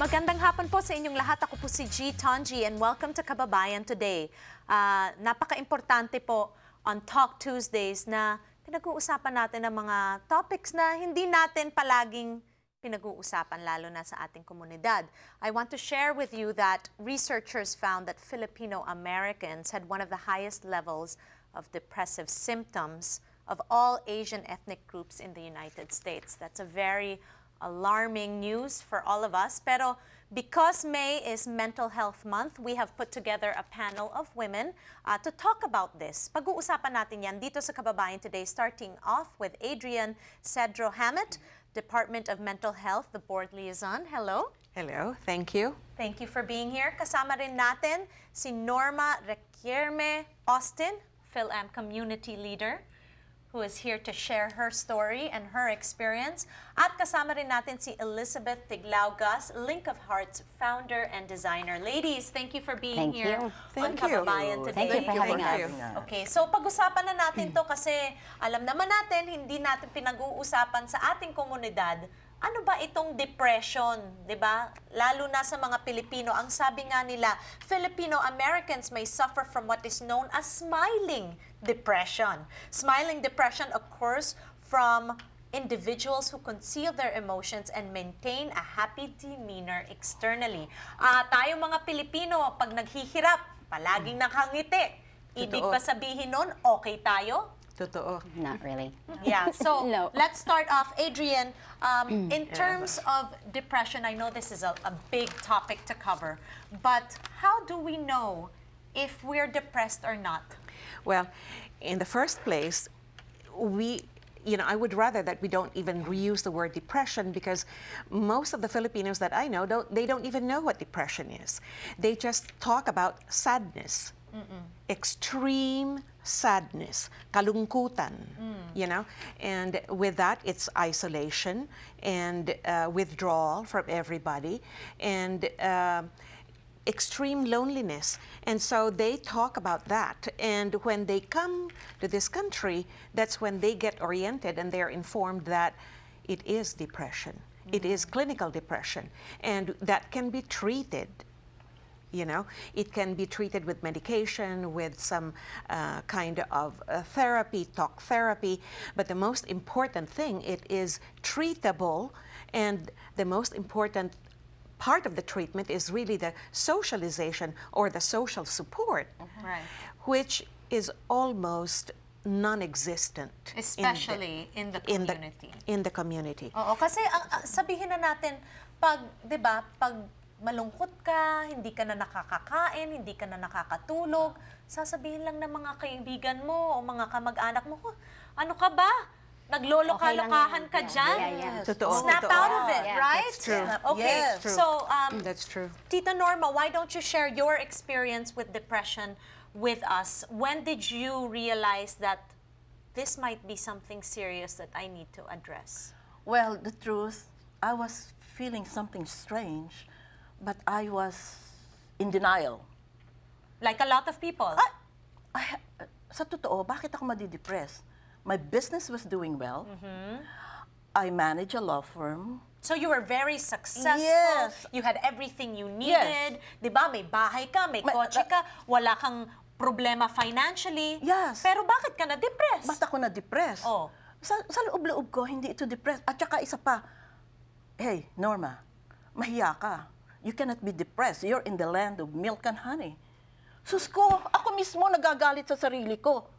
Magandang hapon po sa inyong lahat. Ako po si G. Tonji and welcome to Kababayan Today. Napaka-importante po on Talk Tuesdays na pinag-uusapan natin ang mga topics na hindi natin palaging pinag-uusapan, lalo na sa ating komunidad. I want to share with you that researchers found that Filipino Americans had one of the highest levels of depressive symptoms of all Asian ethnic groups in the United States. That's a very alarming news for all of us. Pero because May is Mental Health Month, we have put together a panel of women to talk about this. Pag-uusapan natin yan dito sa Kababayan Today, starting off with Adrienne Hament, Department of Mental Health, the Board Liaison. Hello. Hello, thank you. Thank you for being here. Kasama rin natin si Norma Requierme-Austin, Fil-Am Community Leader, who is here to share her story and her experience. At kasama rin natin si Elizabeth Tiglao-Guss, Link of Hearts founder and designer. Ladies, thank you for being here on Kababayan Today. Thank you for having us. Okay, so pag-usapan na natin to kasi alam naman natin, hindi natin pinag-uusapan sa ating komunidad. Ano ba itong depression, 'di ba? Lalo na sa mga Pilipino, ang sabi nga nila, Filipino Americans may suffer from what is known as smiling depression. Smiling depression occurs from individuals who conceal their emotions and maintain a happy demeanor externally. Tayo mga Pilipino, pag naghihirap, palaging nakangiti. Ibig ba sabihin nun, okay tayo? Totoo. Not really. Yeah, so No. let's start off. Adrienne, in terms of depression, I know this is a big topic to cover, but how do we know if we're depressed or not? Well, in the first place, I would rather that we don't even reuse the word depression because most of the Filipinos that I know, they don't even know what depression is. They just talk about sadness. Extreme sadness, kalungkutan, and with that it's isolation and withdrawal from everybody and extreme loneliness. And so they talk about that, and when they come to this country, that's when they get oriented and they're informed that it is depression. It is clinical depression, and that can be treated. It can be treated with medication, with some kind of therapy, talk therapy. But the most important thing, it is treatable, and the most important part of the treatment is really the socialization or the social support, Right. which is almost non-existent. Especially in the community. In the community. Oo, kasi sabihin na natin, pag malungkot ka, hindi ka na nakakakain, hindi ka na nakakatulog, sasabihin lang ng mga kaibigan mo o mga kamag-anak mo, ano ka ba? Nagloloka-lokahan ka dyan? Yeah. Totoo. Snap Totoo. out of it, Yeah. right? That's true. Okay, Yes. so That's true. Tita Norma, why don't you share your experience with depression with us? When did you realize that this might be something serious that I need to address? Well, the truth, I was feeling something strange, but I was in denial. Like a lot of people. Sa totoo, bakit ako madidepress? My business was doing well. I manage a law firm. So you were very successful. Yes. You had everything you needed. Di ba? May bahay ka, may kotse ka, wala kang problema financially. Yes. Pero bakit ka na-depress? Ba't ako na-depress? Oh. Sa loob-loob ko, hindi ito depressed. At saka isa pa, hey, Norma, mahiya ka. You cannot be depressed. You're in the land of milk and honey. Sus ko, ako mismo nagagalit sa sarili ko.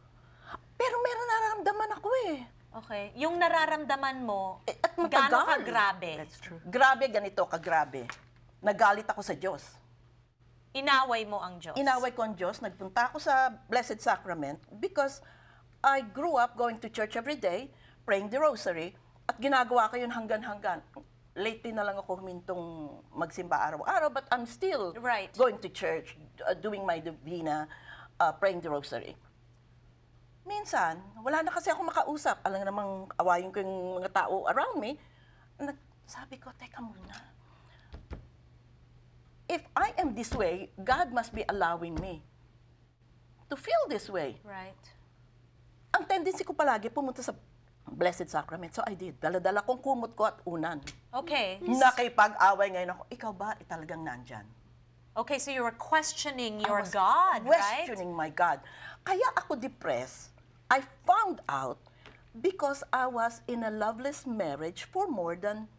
Pero meron nararamdaman ako eh. Okay. Yung nararamdaman mo, At gaano ka matagal. grabe? That's true. Grabe, ganito kagrabe. Nagalit ako sa Diyos. Inaway mo ang Diyos. Inaway ko ang Diyos. Nagpunta ako sa Blessed Sacrament because I grew up going to church every day, praying the rosary, at ginagawa ko yun hanggan-hanggan. Lately na lang ako humintong magsimba araw-araw, but I'm still going to church, doing my Divina, praying the rosary. Minsan, wala na kasi ako makausap. Alam namang awayin ko yung mga tao around me. Sabi ko, teka muna. If I am this way, God must be allowing me to feel this way. Right. Ang tendency ko palagi pumunta sa Blessed Sacrament. So I did. Dala-dala kong kumot ko at unan. Okay. Nakipag-away ngayon ako, ikaw ba talagang nandyan? Okay, so you were questioning I your was God, right? questioning my God. Kaya ako depressed. I found out because I was in a loveless marriage for more than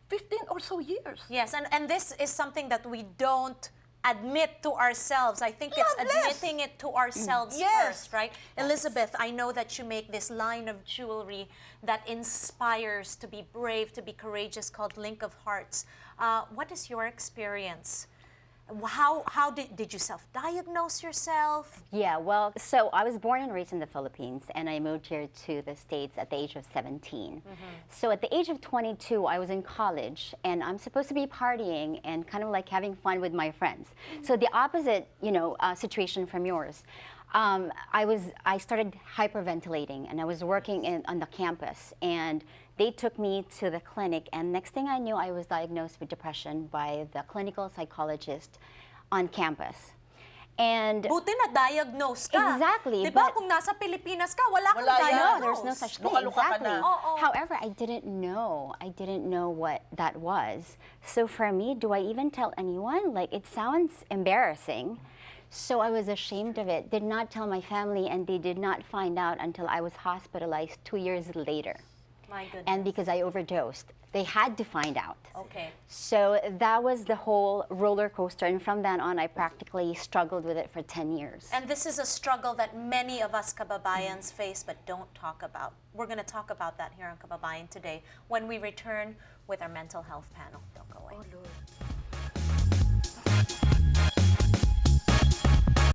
15 or so years. Yes, and this is something that we don't admit to ourselves. I think it's Loveless. admitting it to ourselves Yes. first, right? Elizabeth, I know that you make this line of jewelry that inspires to be brave, to be courageous, called Link of Hearts. What is your experience? How did you self-diagnose yourself? Yeah, well, so I was born and raised in the Philippines, and I moved here to the States at the age of 17. So at the age of 22, I was in college, and I'm supposed to be partying and kind of like having fun with my friends. So the opposite, situation from yours. I started hyperventilating, and I was working on the campus, and they took me to the clinic, and next thing I knew, I was diagnosed with depression by the clinical psychologist on campus. And Buti na-diagnose ka. Exactly, Di ba, but- kung nasa Pilipinas ka, wala kang Wala yan. diagnose. no, there's no such thing. Luka-luka ka Exactly. na. Oo. However, I didn't know what that was. So for me, do I even tell anyone? Like, it sounds embarrassing. So I was ashamed of it, did not tell my family, and they did not find out until I was hospitalized 2 years later. My goodness. And because I overdosed, they had to find out. Okay. So that was the whole roller coaster, and from then on, I practically struggled with it for 10 years. And this is a struggle that many of us kababayans face but don't talk about. We're going to talk about that here on Kababayan Today when we return with our mental health panel. Don't go away. Oh, Lord.